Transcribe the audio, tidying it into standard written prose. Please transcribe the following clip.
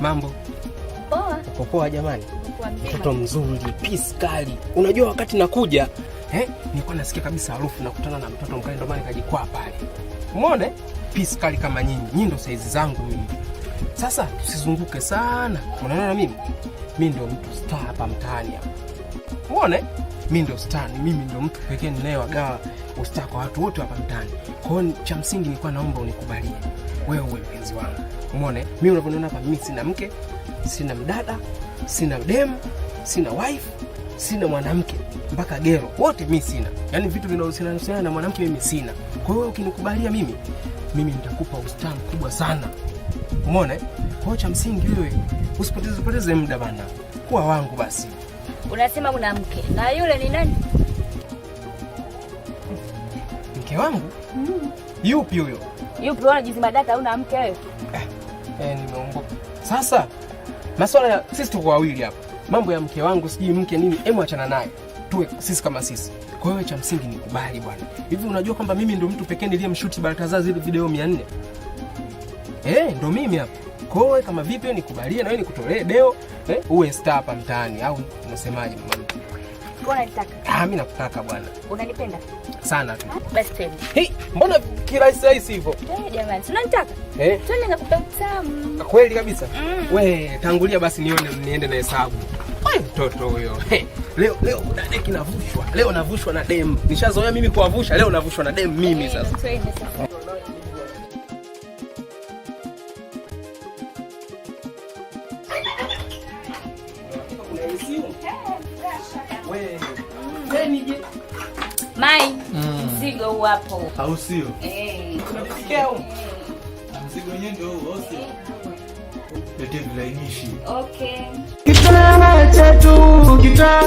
Mambo? Poa. Poa jamani. Mtoto mzuri, peace kali. Unajua wakati nakuja, nilikuwa nasikia kabisa harufu nakutana na mtoto mkali ndo maana nikajikwaa pale. Umeona? Peace kali kama nyinyi. Nyinyi ndo size zangu mimi. Sasa tusizunguke sana. Unaona mimi? Mimi ndo mtu star hapa mtaani hapa. Umeona? Mimi ndo star, mimi ndo mtu pekee ninayewagawa ustar kwa watu wote hapa mtaani. Kwa hiyo cha msingi nilikuwa naomba unikubalie. Wewe mpenzi wangu. Umeona? Mimi unavyoniona hapa mimi sina mke, sina mdada, sina demu, sina wife, sina mwanamke, mpaka gero. Wote mimi sina. Yaani vitu vinahusiana na mwanamke mimi sina. Kwa hiyo ukinikubalia mimi nitakupa ustar mkubwa sana. Umeona? Kwa cha msingi wewe usipoteze muda bana. Kuwa wangu basi. Unasema una mke. Na yule ni nani? Mke wangu? Yupi huyo? Yupi wewe unajizima data una mke wewe? Nimeongoka. Sasa masuala ya sisi tuko wawili hapa. Mambo ya mke wangu sijui mke nini, achana naye. Tuwe sisi kama sisi. Kwa hiyo cha msingi nikubali bwana. Hivi unajua kwamba mimi ndo mtu pekee niliyemshuti Baltazar zile video 400? Ndo mimi hapa. Kwa hiyo kama vipi nikubalie na wewe nikutolee deo, uwe star hapa mtaani au unasemaje mama? Unanitaka? Mimi nakutaka bwana. Unanipenda? Sana tu. Basi twende. Mbona kirahisi hivyo? Jamani, unanitaka? Twende nakupa utamu. Kweli kabisa? Wewe tangulia basi niende na hesabu. Mtoto huyo. Leo kuna deki navushwa. Leo navushwa na dem. Nishazoea mimi kuwavusha, leo navushwa na dem mimi sasa. Twende sasa. Mai, mzigo wapo. Au sio? Tunafikia huko. Mzigo wenyewe ndio huo, sio? Lete vilainishi. Okay. Kita chetu kita